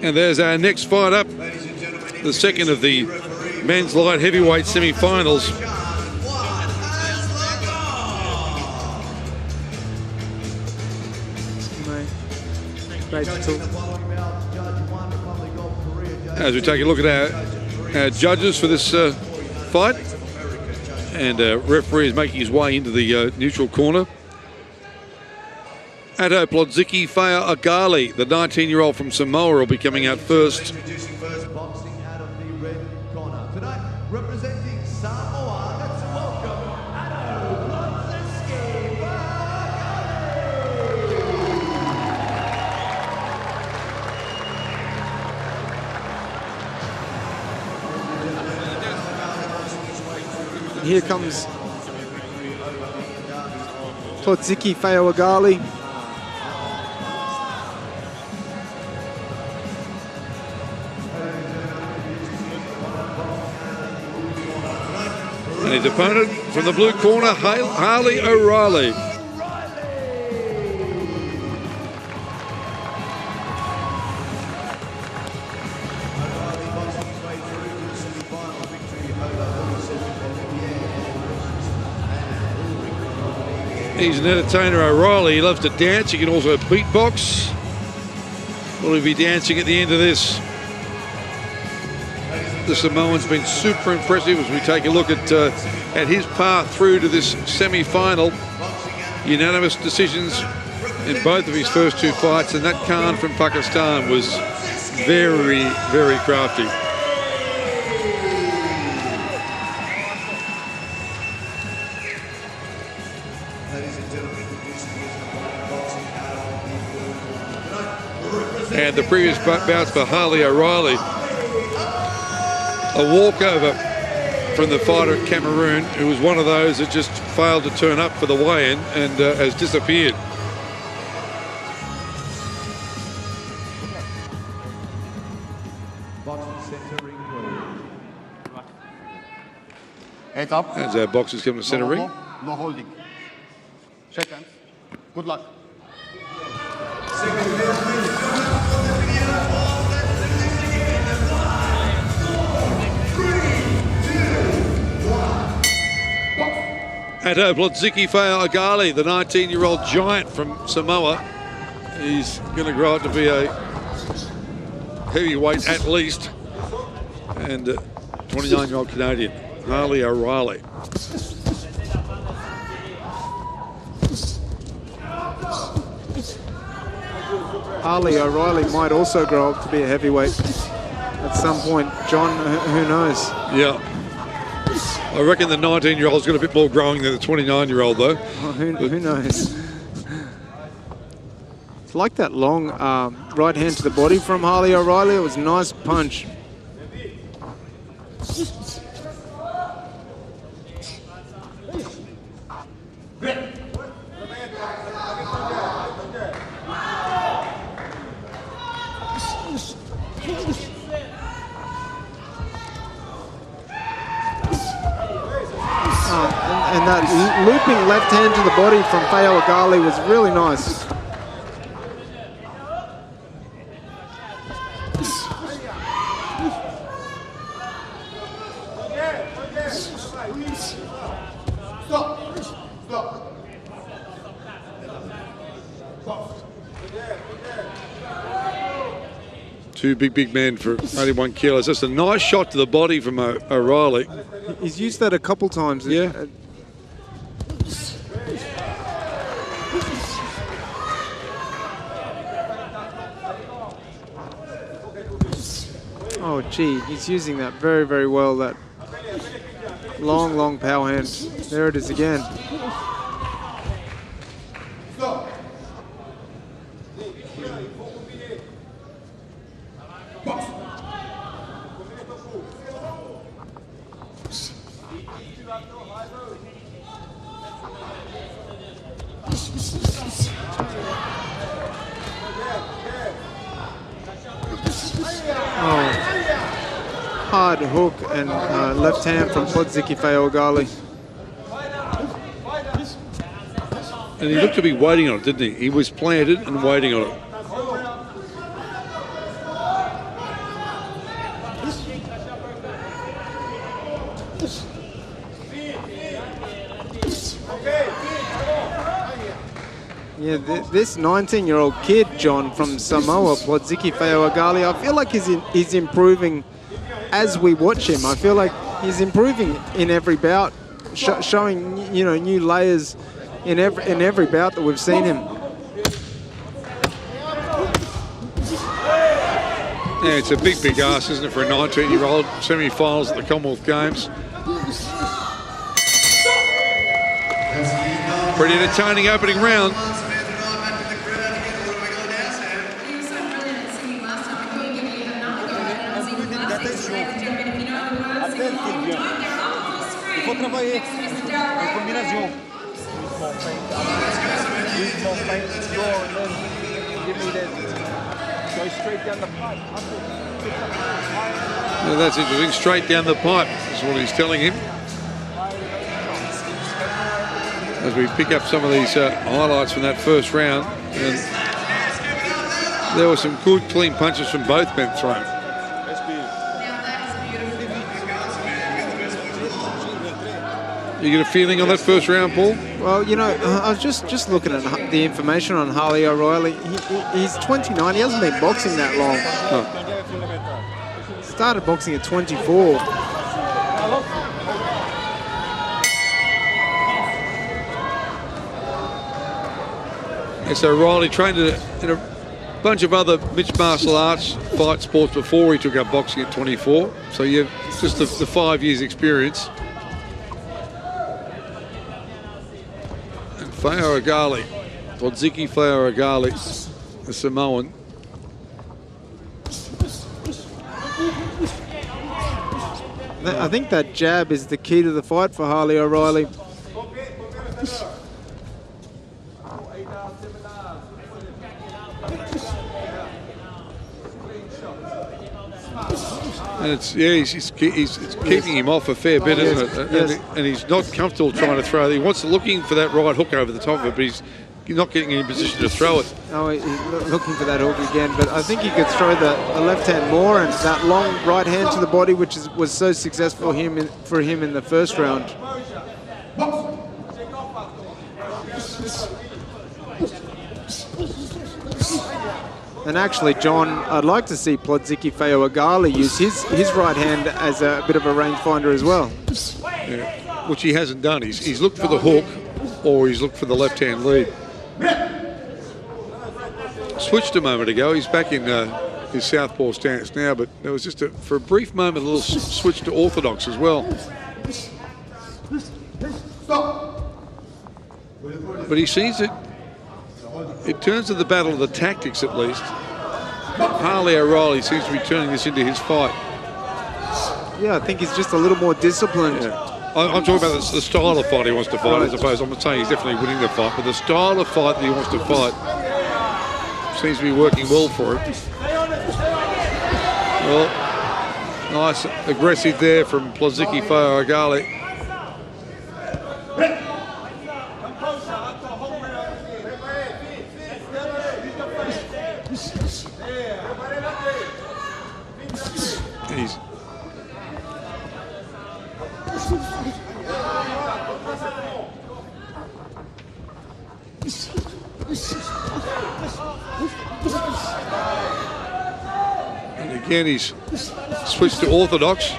And there's our next fight up, the second of the men's light heavyweight semi-finals. As we take a look at our judges for this fight, and referee is making his way into the neutral corner. Plodzicki, Faoagali, the 19-year-old from Samoa, will be coming out first. Introducing first, boxing out of the red corner. Tonight, representing Samoa, let's welcome Plodzicki. Here comes Plodzicki, Faoagali. And his opponent from the blue corner, Harley O'Reilly. He's an entertainer, O'Reilly. He loves to dance. He can also beatbox. Will he be dancing at the end of this? The Samoan's been super impressive as we take a look at his path through to this semi-final. Unanimous decisions in both of his first two fights, and that Khan from Pakistan was very, very crafty. And the previous bouts for Harley O'Reilly, a walkover from the fighter at Cameroon, who was one of those that just failed to turn up for the weigh-in and has disappeared. Head up. As our boxers come to centre ring. No holding. Shake hands. Good luck. Plodzicki, Faoagali, the 19-year-old giant from Samoa. He's going to grow up to be a heavyweight at least. And 29-year-old Canadian, Harley O'Reilly. Harley O'Reilly might also grow up to be a heavyweight at some point. John, who knows? Yeah. I reckon the 19-year-old's got a bit more growing than the 29-year-old, though. Oh, who knows? It's like that long right hand to the body from Harley O'Reilly. It was a nice punch. And that looping left hand to the body from Faoagali was really nice. Two big men for 81 kilos. That's a nice shot to the body from O'Reilly. He's used that a couple times. Yeah. Oh, gee, he's using that very, very well, that long power hand. There it is again. Hard hook and left hand from Plodzicki, Faoagali. And he looked to be waiting on it, didn't he? He was planted and waiting on it. Yeah, this 19-year-old kid, John, from Samoa, Plodzicki Faoagali, I feel like he's improving as we watch him. I feel like he's improving in every bout, showing new layers in every bout that we've seen him. Yeah, it's a big ask, isn't it, for a 19-year-old? Semi-finals at the Commonwealth Games. Pretty entertaining opening round. Well, that's interesting. Straight down the pipe is what he's telling him. As we pick up some of these highlights from that first round, and there were some good clean punches from both men thrown. You get a feeling on that first round, Paul? Well, I was just looking at the information on Harley O'Reilly. He's 29. He hasn't been boxing that long. Huh. Started boxing at 24. And so O'Reilly trained in a bunch of other mixed martial arts fight sports before he took up boxing at 24. So you have just the 5 years experience. Faoagali, Plodzicki Faoagali, the Samoan. I think that jab is the key to the fight for Harley O'Reilly. And it's keeping him off a fair bit, isn't it? Yes. And he's not comfortable trying to throw. He wants looking for that right hook over the top of it, but he's not getting in position to throw it. Oh, he's looking for that hook again, but I think he could throw the left hand more, and that long right hand to the body, which was so successful for him in the first round. And actually, John, I'd like to see Plodzicki Faoagali use his right hand as a bit of a rangefinder as well. Yeah. Which he hasn't done. He's looked for the hook, or he's looked for the left-hand lead. Switched a moment ago. He's back in his southpaw stance now, but there was just for a brief moment a little switch to orthodox as well. But he sees it. It turns to the battle of the tactics, at least. Harley O'Reilly seems to be turning this into his fight. Yeah, I think he's just a little more disciplined. Yeah. I'm talking about the style of fight he wants to fight, as opposed. I'm not saying he's definitely winning the fight, but the style of fight that he wants to fight seems to be working well for him. Well, nice aggressive there from Plodzicki Faoagali. And again, he's switched to orthodox.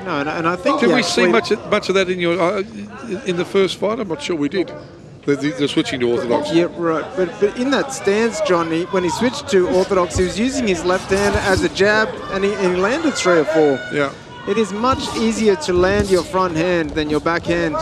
No, and I think did we see much of that in your in the first fight? I'm not sure we did. The switching to orthodox. Yeah, right. But in that stance, John, when he switched to orthodox, he was using his left hand as a jab, and he landed 3 or 4. Yeah. It is much easier to land your front hand than your back hand.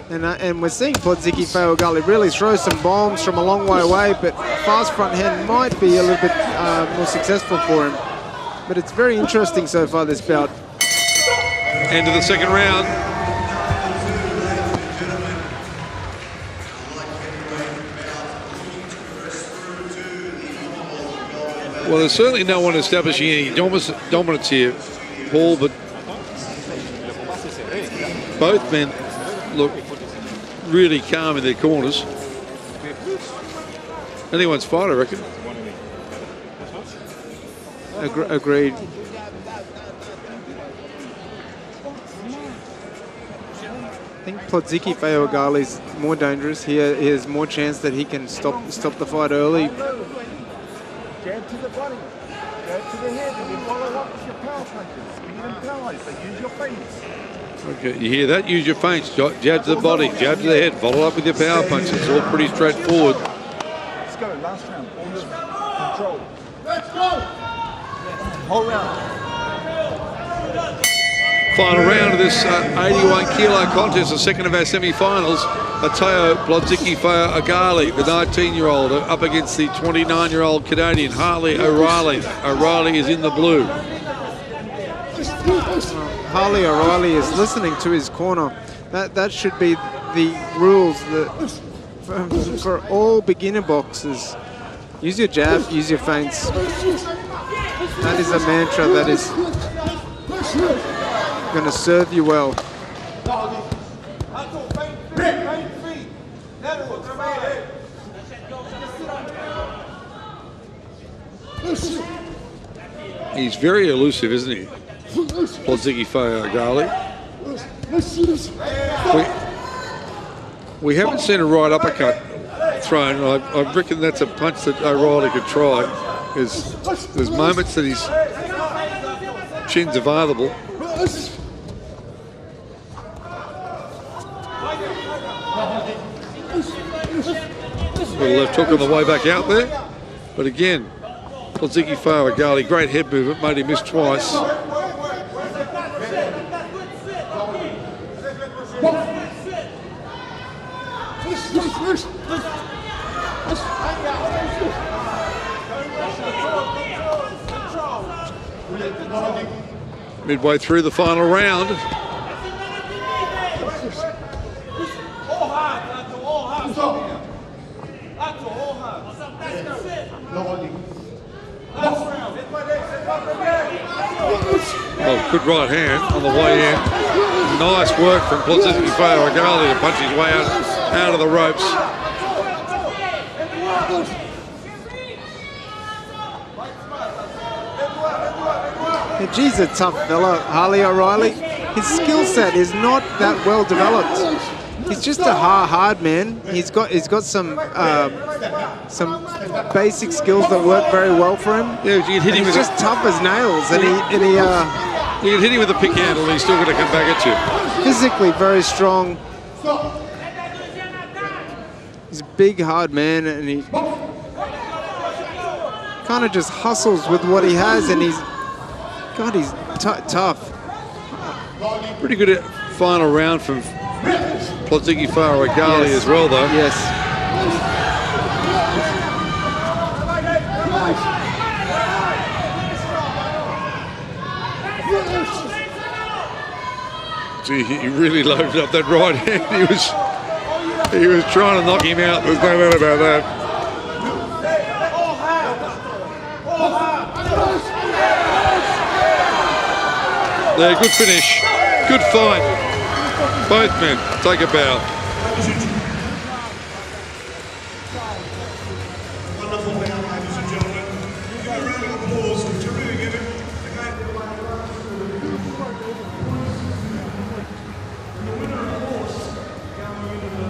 And we're seeing Plodzicki Faoagali really throw some bombs from a long way away, but fast front hand might be a little bit more successful for him. But it's very interesting so far, this bout. End of the second round. Well, there's certainly no one establishing any dominance here, Paul, but both men look really calm in their corners. Anyone's fight, I reckon. Agreed. think Plodzicki Faoagali is more dangerous. He has more chance that he can stop the fight early. Jab to the body, jab to the head, and you follow up with your power punches. Speed and power, so use your feints. Okay, you hear that? Use your feints. Jab to the body, jab to the head, follow up with your power punches. It's all pretty straightforward. Let's go, last round. All your control. Let's go! Whole round. Final round of this 81-kilo contest, the second of our semi-finals. Mateo Plodzicki Faoagali, the 19-year-old, up against the 29-year-old Canadian Harley O'Reilly. O'Reilly is in the blue. Harley O'Reilly is listening to his corner. That should be the rules for all beginner boxers. Use your jab, use your feints. That is a mantra that is going to serve you well. He's very elusive, isn't he? Plodzicki Faoagali. We haven't seen a right uppercut thrown. I reckon that's a punch that O'Reilly could try. There's moments that his chin's available. Got a left hook on the way back out there. But again, Plodzicki Faoagali, great head movement, made him miss twice. Midway through the final round. Oh, good right hand on the way in. Nice work from Plodzicki Faoagali to punch his way out of the ropes. Yeah, geez, a tough fella, Harley O'Reilly. His skill set is not that well developed. He's just a hard man. He's got some basic skills that work very well for him. Yeah, you can hit him he's with just tough as nails, and you can hit him with a pick handle, and he's still going to come back at you. Physically very strong. He's a big, hard man, and he kind of just hustles with what he has, and he's tough. Pretty good final round from Plodzicki Faoagali as well, though. Yes. Gee, he really loaded up that right hand. He was trying to knock him out. There's no doubt about that. There, good finish. Good fight. Both men take a bow. Wonderful bout, ladies and gentlemen. We've got a round of applause for Taru given. And the winner, of course, going into the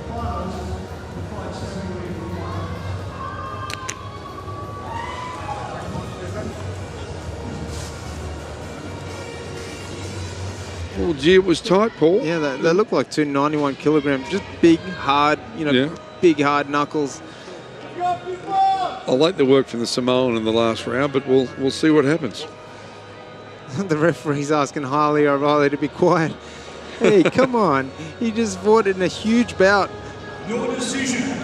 finals, the fight semi-final. Oh, gee, it was tight, Paul. Yeah, they look like 291 kilograms. Just big, hard, big, hard knuckles. I like the work from the Samoan in the last round, but we'll see what happens. The referee's asking Harley O'Reilly to be quiet. Hey, come on. He just fought in a huge bout. Your decision.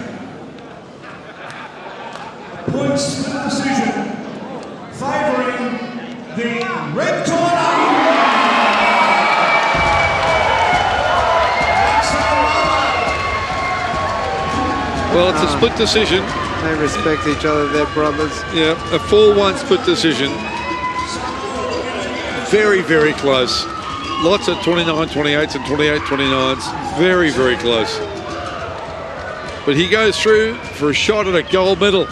Point split decision. Favouring the red corner. Well, it's a split decision. They respect each other, they're brothers. Yeah, a 4-1 split decision. Very, very close. Lots of 29-28s and 28-29s. Very, very close. But he goes through for a shot at a gold medal.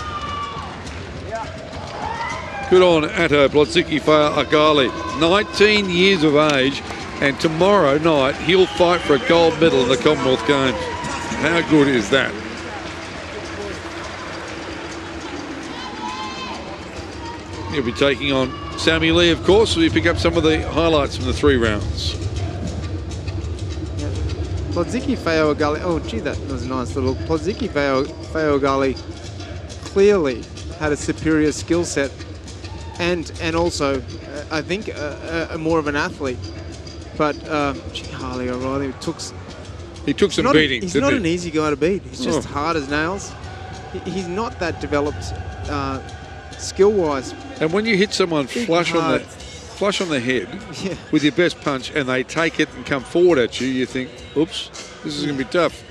Good on Atto Plodzicki Faoagali. 19 years of age. And tomorrow night, he'll fight for a gold medal in the Commonwealth Games. How good is that? He'll be taking on Sammy Lee, of course, so we pick up some of the highlights from the 3 rounds. Plodzicki, Faoagali. Oh, gee, that was a nice little. Plodzicki, Faoagali clearly had a superior skill set, and also, I think, more of an athlete. But gee, Harley O'Reilly he took some beatings. He's not an easy guy to beat. He's just hard as nails. He's not that developed skill-wise. And when you hit someone flush on the head with your best punch, and they take it and come forward at you, you think, oops, this is going to be tough.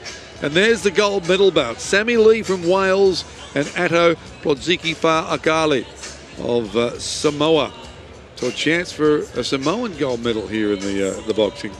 And there's the gold medal bout. Sammy Lee from Wales and Plodzicki Faoagali of Samoa. So a chance for a Samoan gold medal here in the boxing.